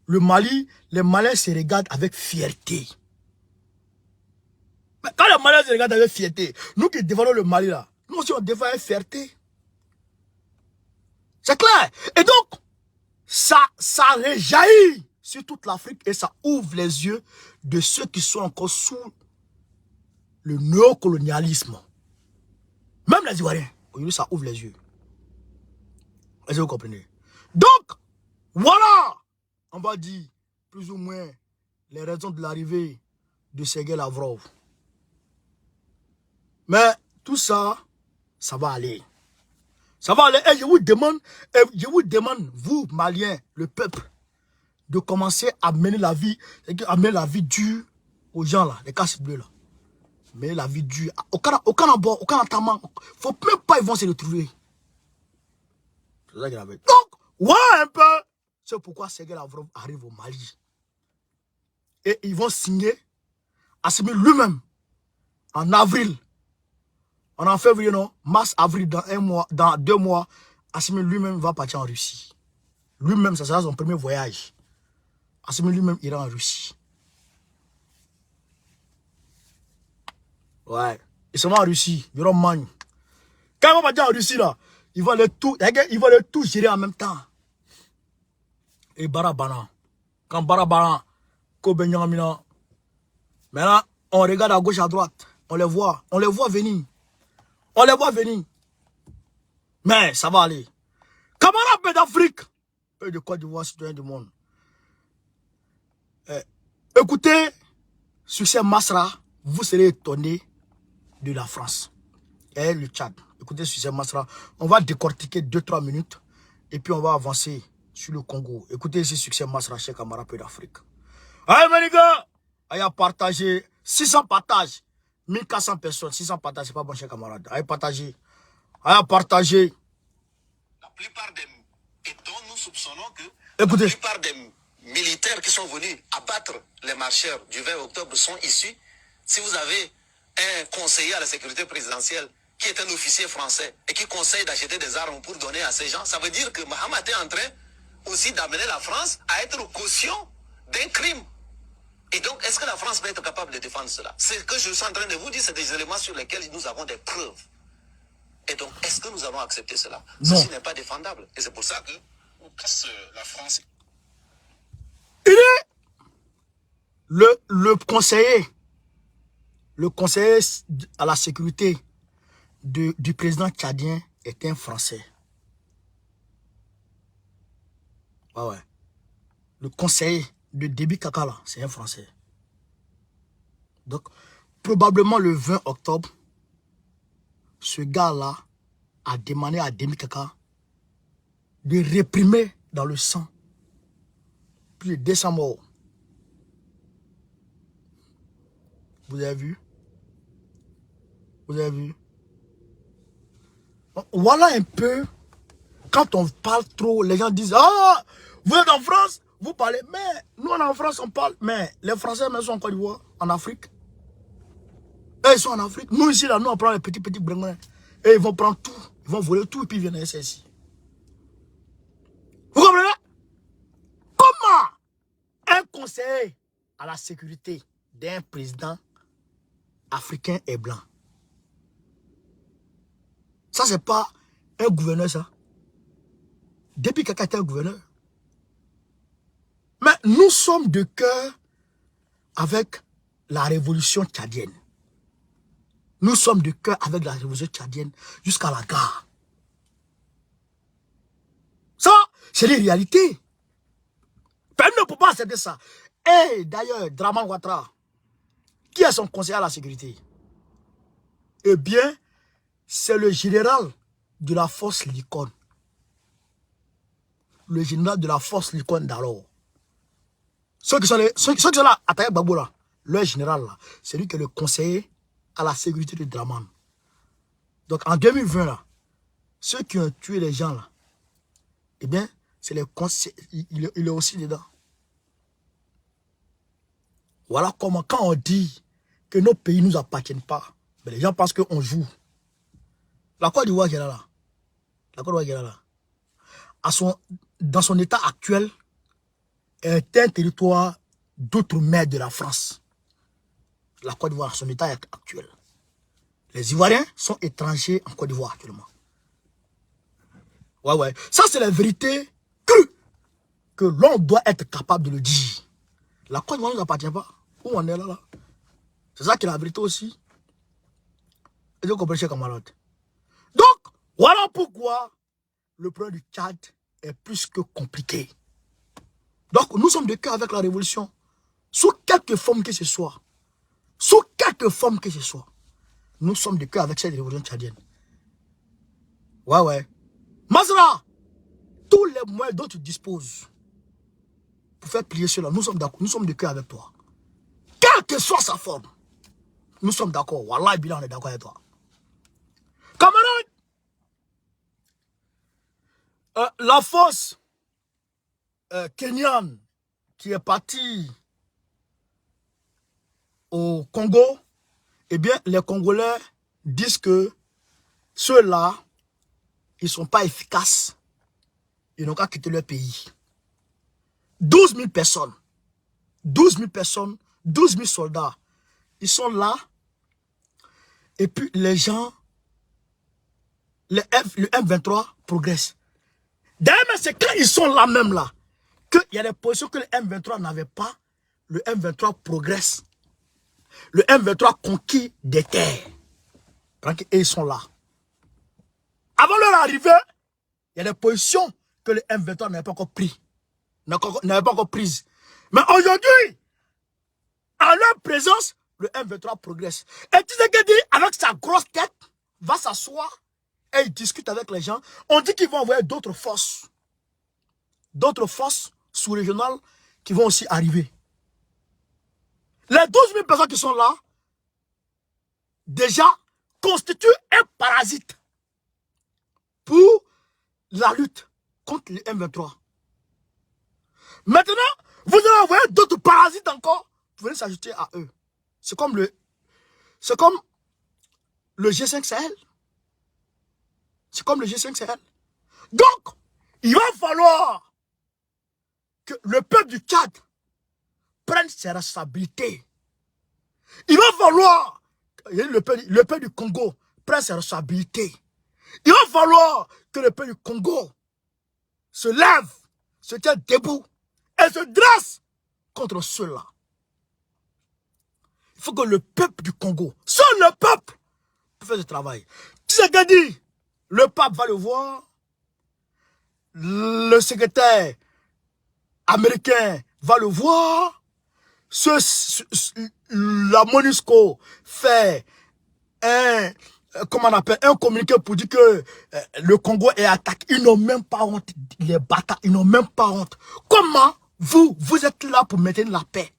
le Mali, les Maliens se regardent avec fierté. Mais quand les Maliens se regardent avec fierté, nous qui défendons le Mali, là, nous aussi, on défend avec fierté. C'est clair. Et donc, ça réjaillit sur toute l'Afrique et ça ouvre les yeux de ceux qui sont encore sous le néocolonialisme. Même les Ivoiriens, aujourd'hui, ça ouvre les yeux. Est-ce que vous comprenez? Donc, voilà, on va dire plus ou moins les raisons de l'arrivée de Sergei Lavrov. Mais tout ça, ça va aller. Ça va aller. Et je vous demande, vous, Maliens, le peuple, de commencer à mener la vie dure aux gens là, les casses bleus là. Mais la vie dure. Aucun abord, aucun entament. Faut même pas, ils vont se retrouver. C'est ça qu'il avait. Donc, voilà un peu. C'est pourquoi Sergei Lavrov arrive au Mali. Et ils vont signer Assimi lui-même en avril. En février, non, mars, avril, dans 2 mois, Assimi lui-même va partir en Russie. Lui-même, ça sera son premier voyage. Assimi lui-même ira en Russie. Ouais. Il se met en Russie. Il Magne. Quand il va partir en Russie, là, il va le tout gérer en même temps. Et Barabana. Quand Barabana, Kobenyamina. Maintenant, on regarde à gauche, à droite. On les voit venir. On les voit venir. Mais ça va aller. Camarades peu d'Afrique, peu de Côte d'Ivoire, citoyens du monde. Écoutez, succès Masra, vous serez étonnés de la France et le Tchad. Écoutez, succès Masra, on va décortiquer 2-3 minutes et puis on va avancer sur le Congo. Écoutez ce succès Masra chez camarades peu d'Afrique. Allez, mes gars, allez partager 600 partages, 1400 personnes, 600 partages, c'est pas bon, chers camarades. Allez partager. Allez partager. La plupart des... Et dont nous soupçonnons que écoutez, la plupart des militaires qui sont venus abattre les marcheurs du 20 octobre sont issus. Si vous avez un conseiller à la sécurité présidentielle qui est un officier français et qui conseille d'acheter des armes pour donner à ces gens, ça veut dire que Mahamat est en train aussi d'amener la France à être caution d'un crime. Et donc, est-ce que la France va être capable de défendre cela? C'est ce que je suis en train de vous dire, c'est des éléments sur lesquels nous avons des preuves. Et donc, est-ce que nous allons accepter cela? Non. Ceci n'est pas défendable. Et c'est pour ça que la France... Il est le conseiller à la sécurité du président tchadien est un Français. Ouais. Le conseiller de Déby Kakala, c'est un Français. Donc, probablement le 20 octobre, ce gars-là a demandé à Déby Kakala de réprimer dans le sang plus de 200 morts. Vous avez vu? Vous avez vu? Voilà un peu, quand on parle trop, les gens disent, ah, vous êtes en France, vous parlez, mais nous en France on parle, mais les Français même sont en Côte d'Ivoire, en Afrique. Et ils sont en Afrique. Nous ici, là, nous on prend les petits bringuins. Et ils vont prendre tout, ils vont voler tout et puis ils viennent ici. Vous comprenez? Comment un conseiller à la sécurité d'un président africain et blanc? Ça, c'est pas un gouverneur, ça. Depuis Kaka était un gouverneur. Mais nous sommes de cœur avec la révolution tchadienne. Nous sommes de cœur avec la révolution tchadienne jusqu'à la gare. Ça, c'est les réalités. Personne ne peut pas accepter ça. Et d'ailleurs, Draman Ouattara, qui est son conseiller à la sécurité? Eh bien, c'est le général de la force Likon. Le général de la force Likon d'alors. Ceux qui sont là, attaqués Gbagbo là, leur général là, c'est lui qui est le conseiller à la sécurité de Draman. Donc en 2020 là, ceux qui ont tué les gens là, eh bien, c'est les conseillers, il est aussi dedans. Voilà comment quand on dit que nos pays ne nous appartiennent pas, mais les gens pensent qu'on joue. La Côte d'Ivoire qui est là, la Côte d'Ivoire qui est là, dans son état actuel, est un territoire d'outre-mer de la France. La Côte d'Ivoire, son état actuel. Les Ivoiriens sont étrangers en Côte d'Ivoire actuellement. Ouais. Ça, c'est la vérité crue que l'on doit être capable de le dire. La Côte d'Ivoire ne nous appartient pas. Où on est là? C'est ça qui est la vérité aussi. Et vous comprenez, chers camarades. Donc, voilà pourquoi le problème du Tchad est plus que compliqué. Donc, nous sommes de cœur avec la révolution. Sous quelque forme que ce soit. Sous quelque forme que ce soit. Nous sommes de cœur avec cette révolution tchadienne. Ouais. Mazra, tous les moyens dont tu disposes pour faire plier cela, nous sommes d'accord. Nous sommes de cœur avec toi. Quelle que soit sa forme, nous sommes d'accord. Wallah, Bila, on est d'accord avec toi. Camarades, la force kenyane qui est partie au Congo, eh bien, les Congolais disent que ceux-là, ils ne sont pas efficaces. Ils n'ont qu'à quitter leur pays. 12 000 personnes. 12 000 personnes, 12 000 soldats. Ils sont là. Et puis les gens, le M23 progresse. D'ailleurs, c'est quand ils sont là même là, qu'il y a des positions que le M23 n'avait pas. Le M23 progresse. Le M23 conquit des terres. Et ils sont là. Avant leur arrivée, il y a des positions que le M23 n'avait pas encore pris. N'avait pas encore prises. Mais aujourd'hui, en leur présence, le M23 progresse. Et tu sais qu'il dit, avec sa grosse tête, va s'asseoir et il discute avec les gens. On dit qu'ils vont envoyer d'autres forces. D'autres forces sous-régionales qui vont aussi arriver. Les 12 000 personnes qui sont là, déjà, constituent un parasite pour la lutte contre le M23. Maintenant, vous allez envoyer d'autres parasites encore pour venir s'ajouter à eux. C'est comme le G5 Sahel. C'est comme le G5 Sahel. Donc, il va falloir que le peuple du Tchad prenne ses responsabilités. Il va falloir que le peuple du Congo prenne ses responsabilités. Il va falloir que le peuple du Congo se lève, se tienne debout et se dresse contre ceux-là. Il faut que le peuple du Congo, seul le peuple, peut faire ce travail. Tu sais ce qu'il dit? Le pape va le voir, le secrétaire américain va le voir, la MONUSCO fait un communiqué pour dire que le Congo est attaqué. Ils n'ont même pas honte, les bâtards, ils n'ont même pas honte. Comment vous êtes là pour maintenir la paix?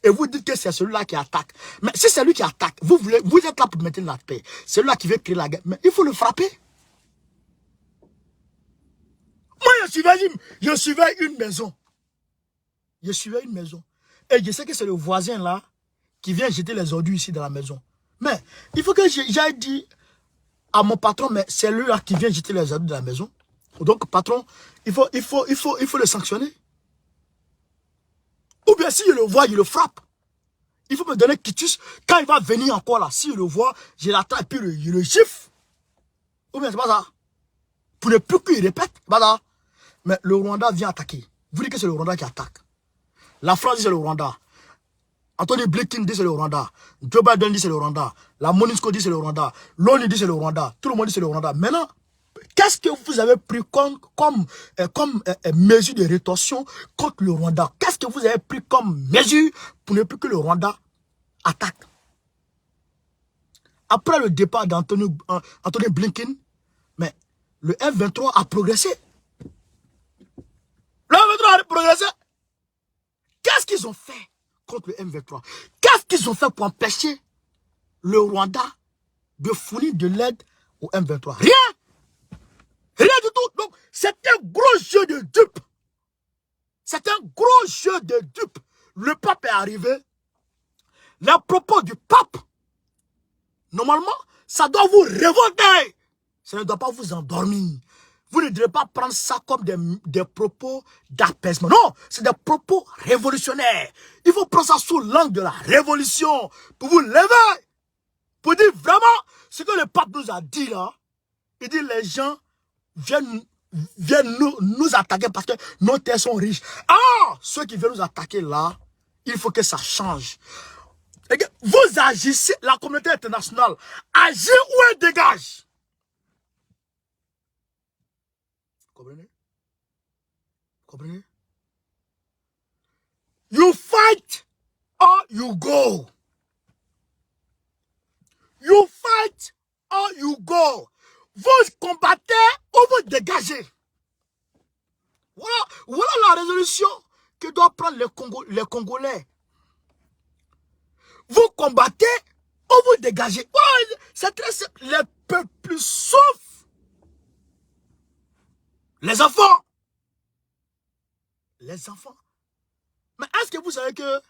Et vous dites que c'est celui-là qui attaque. Mais si c'est lui qui attaque, vous êtes là pour maintenir la paix. C'est celui-là qui veut créer la guerre. Mais il faut le frapper. Moi, je suivais une maison. Je suivais une maison. Et je sais que c'est le voisin là qui vient jeter les ordures ici dans la maison. Mais il faut que j'aille dire à mon patron, mais c'est lui là qui vient jeter les ordures dans la maison. Donc, patron, il faut le sanctionner. Ou bien si je le vois, je le frappe. Il faut me donner quitus. Quand il va venir encore là, si je le vois, je l'attends et puis je le gifle. Ou bien c'est pas ça. Pour ne plus qu'il répète, pas ça. Mais le Rwanda vient attaquer. Vous dites que c'est le Rwanda qui attaque. La France dit c'est le Rwanda. Anthony Blinken dit c'est le Rwanda. Joe Biden dit c'est le Rwanda. La MONUSCO dit c'est le Rwanda. L'ONU dit c'est le Rwanda. Tout le monde dit c'est le Rwanda. Maintenant, qu'est-ce que vous avez pris comme mesure de rétorsion contre le Rwanda? Qu'est-ce que vous avez pris comme mesure pour ne plus que le Rwanda attaque? Après le départ d'Anthony Blinken, mais le F-23 a progressé. Le F-23 a progressé. Qu'est-ce qu'ils ont fait contre le M23? Qu'est-ce qu'ils ont fait pour empêcher le Rwanda de fournir de l'aide au M23? Rien. Rien du tout. Donc, c'est un gros jeu de dupes. C'est un gros jeu de dupes. Le pape est arrivé. Les propos du pape, normalement, ça doit vous révolter. Ça ne doit pas vous endormir. Vous ne devez pas prendre ça comme des propos d'apaisement. Non, c'est des propos révolutionnaires. Il faut prendre ça sous l'angle de la révolution pour vous lever. Pour dire vraiment ce que le pape nous a dit là. Il dit les gens viennent nous attaquer parce que nos terres sont riches. Ah, ceux qui viennent nous attaquer là, il faut que ça change. Vous agissez, la communauté internationale agit ou elle dégage. Comprenez? Comprenez? You fight or you go. You fight or you go. Vous combattez ou vous dégagez. Voilà la résolution que doivent prendre les Congolais. Vous combattez ou vous dégagez. Voilà, c'est très simple. Les peuples souffrent. Les enfants. Les enfants. Mais est-ce que vous savez que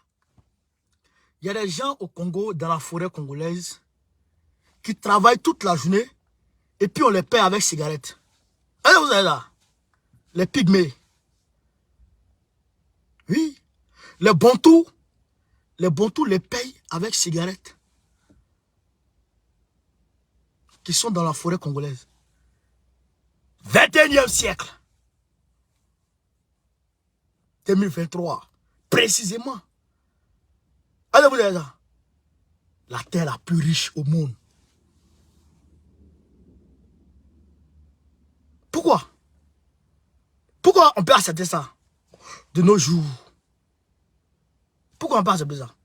il y a des gens au Congo, dans la forêt congolaise, qui travaillent toute la journée et puis on les paie avec cigarettes. Est-ce que vous savez là? Les pygmées. Oui. Les bantous les payent avec cigarettes. Qui sont dans la forêt congolaise. 21e siècle. 2023. Précisément. Allez, vous avez ça. La terre la plus riche au monde. Pourquoi? Pourquoi on peut accepter ça de nos jours? Pourquoi on peut accepter ça?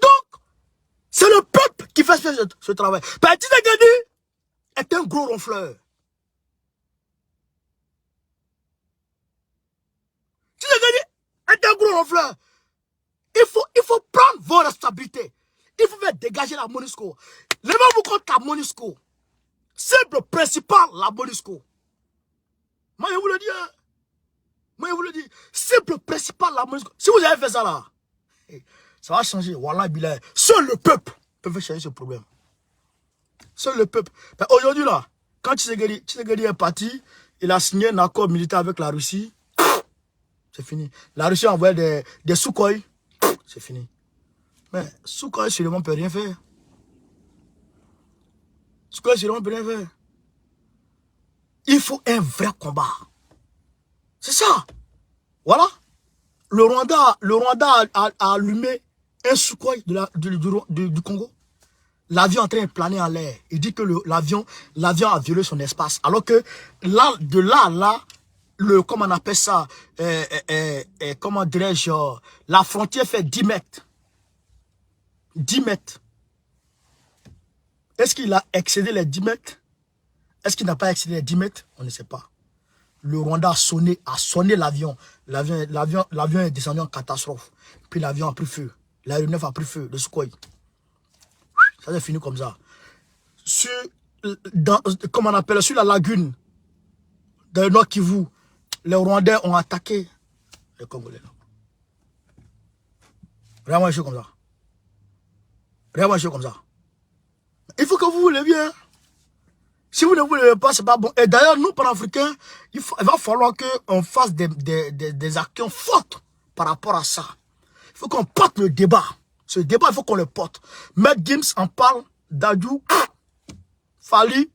Donc, c'est le peuple qui fait ce travail. Petit Tshisekedi est un gros ronfleur. Tshisekedi est un gros ronfleur. Il faut prendre vos responsabilités. Il faut faire dégager la MONUSCO. Levez-vous contre la MONUSCO. C'est le principal, la MONUSCO. Moi, je vous le dis. Hein. Moi, je vous le dis. C'est le principal, la MONUSCO. Si vous avez fait ça là, ça va changer. Wallah, billah. Seul le peuple peut faire changer ce problème. Seul le peuple. Aujourd'hui là, quand Tshisekedi est parti, il a signé un accord militaire avec la Russie. C'est fini. La Russie a envoyé des Sukhoi. C'est fini. Mais Sukhoi seulement ne peut rien faire. Sukhoi seulement ne peut rien faire. Il faut un vrai combat. C'est ça. Voilà. Le Rwanda a allumé un Sukhoi du Congo. L'avion est en train de planer en l'air. Il dit que l'avion a violé son espace. Alors que là, de là à là, comment on appelle ça, comment dirais-je, la frontière fait 10 mètres. 10 mètres. Est-ce qu'il a excédé les 10 mètres? Est-ce qu'il n'a pas excédé les 10 mètres? On ne sait pas. Le Rwanda a sonné l'avion. L'avion est descendu en catastrophe. Puis l'avion a pris feu. L'aéronef a pris feu, le Sukhoi. Ça s'est fini comme ça. Comment on appelle, sur la lagune, dans le Nord Kivu, les Rwandais ont attaqué les Congolais. Vraiment, je suis comme ça. Vraiment, je suis comme ça. Il faut que vous vous leviez. Hein. Si vous ne vous levez pas, c'est pas bon. Et d'ailleurs, nous, Panafricains, il va falloir qu'on fasse des actions fortes par rapport à ça. Il faut qu'on porte le débat. Ce débat, il faut qu'on le porte. Maître Gims en parle, Dadju, Fali,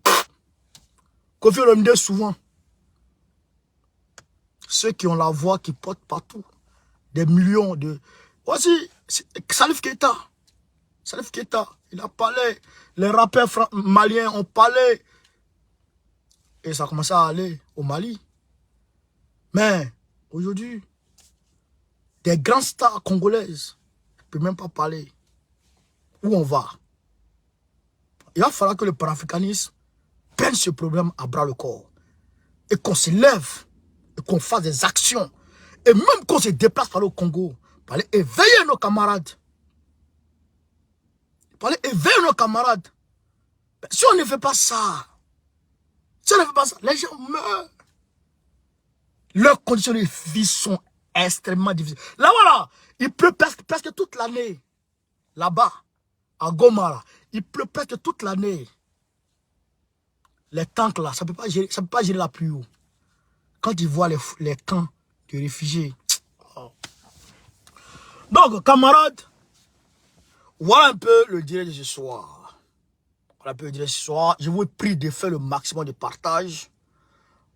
Kofi Olomide souvent. Ceux qui ont la voix, qui portent partout. Des millions de... Voici, Salif Keita. Salif Keita, il a parlé. Les rappeurs maliens ont parlé. Et ça a commencé à aller au Mali. Mais, aujourd'hui, des grandes stars congolaises ne peuvent même pas parler. Où on va? Il va falloir que le panafricanisme prenne ce problème à bras le corps. Et qu'on se lève. Et qu'on fasse des actions. Et même qu'on se déplace par le Congo Il fallait éveiller nos camarades. Il fallait éveiller nos camarades. Mais si on ne fait pas ça, les gens meurent. Leurs conditions de vie sont extrêmement difficiles. Là, voilà, il pleut presque toute l'année. Là-bas, à Goma, là, il pleut presque toute l'année. Les tanks, là, ça ne peut pas gérer la pluie. Quand ils voient les camps de réfugiés. Oh. Donc, camarades, voilà un peu le direct de ce soir. Voilà un peu le direct de ce soir. Je vous prie de faire le maximum de partage.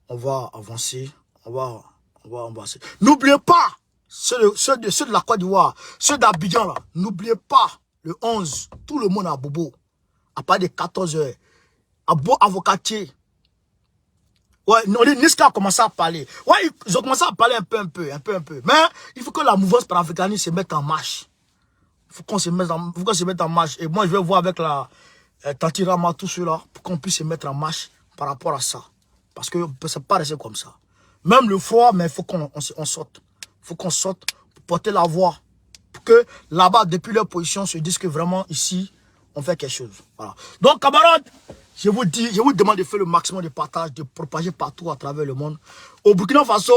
On va avancer. On va avancer. N'oubliez pas, ceux de la Côte d'Ivoire, ceux d'Abidjan, là, n'oubliez pas, le 11, tout le monde à Bobo, à partir de 14 h, à Beau Avocatier. Ouais, Niska a commencé à parler. Ouais, ils ont commencé à parler un peu. Mais il faut que la mouvance panafricaniste se mette en marche. Il faut qu'on se mette en marche. Et moi, je vais voir avec la Tati Rama, tout cela, pour qu'on puisse se mettre en marche par rapport à ça. Parce que ça ne peut pas rester comme ça. Même le froid, mais il faut qu'on sorte. Il faut qu'on sorte pour porter la voix. Pour que là-bas, depuis leur position, se disent que vraiment ici, on fait quelque chose. Voilà. Donc, camarades, je vous demande de faire le maximum de partage, de propager partout à travers le monde. Au Burkina Faso,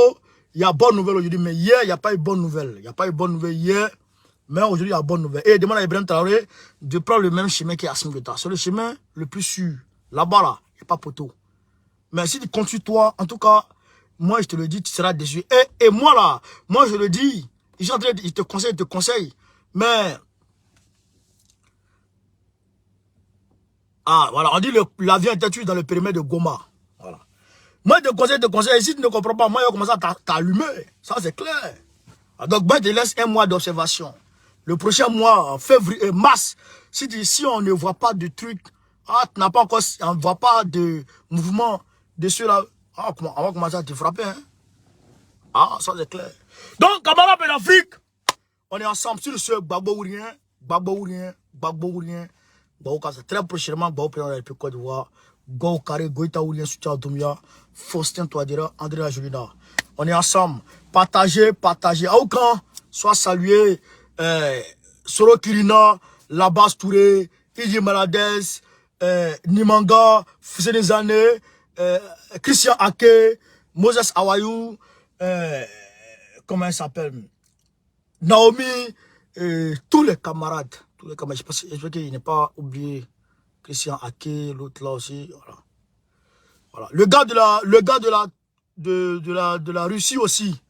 il y a bonne nouvelle aujourd'hui, mais hier, il n'y a pas eu bonne nouvelle. Il n'y a pas eu bonne nouvelle hier, mais aujourd'hui, il y a bonne nouvelle. Et demande à Ibrahim Traoré de prendre le même chemin qu'Assimi Goïta. C'est le chemin le plus sûr. Là-bas, là, il n'y a pas poteau. Mais si tu continues toi, en tout cas, moi je te le dis, tu seras déçu. Et moi là, moi je le dis, il te conseille. Mais, ah voilà, on dit l'avion était tué dans le périmètre de Goma. Voilà. Moi je te conseille, si tu ne comprends pas, moi je vais commencer à t'allumer. Ça c'est clair. Donc moi je te laisse un mois d'observation. Le prochain mois, février, mars, si on ne voit pas de trucs, tu n'as pas encore, on ne voit pas de mouvement de ceux-là, on va commencer à te frapper. Hein? Ah, ça c'est clair. Donc, camarades en Afrique, on est ensemble sur ce Gbagbo ou rien. Très prochainement, Gbagbo président de la République Côte d'Ivoire, Go Carré, Goïta ou rien, Soutien Doumbia, Faustin Touadéra, André Rajolina. On est ensemble. Partagez. Aoukan, soit salué, Soro Kirina, Labas Touré, Iji Maladez, Nimanga, Fusé des années, Christian Ake, Moses Awayou, comment il s'appelle, Naomi, tous les camarades, j'espère qu'il n'est pas oublié Christian Ake, l'autre là aussi, voilà. Le gars de la Russie aussi,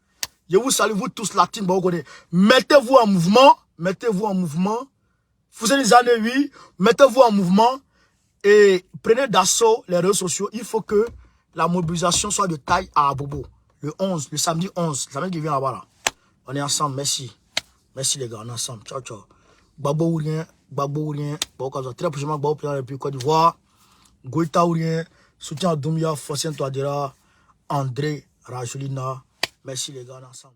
je vous salue vous tous latins, mettez-vous en mouvement, Fusez des années, oui, mettez-vous en mouvement. Et prenez d'assaut les réseaux sociaux. Il faut que la mobilisation soit de taille à Abobo. Le samedi 11, le samedi qui vient là-bas. Là. On est ensemble, merci. Merci les gars, on est ensemble. Ciao. Gbagbo ou rien. Très prochainement, Gbagbo président de la République Côte d'Ivoire. Goïta ou rien. Soutien à Doumbia, Faustin Touadéra, André Rajolina. Merci les gars, on est ensemble.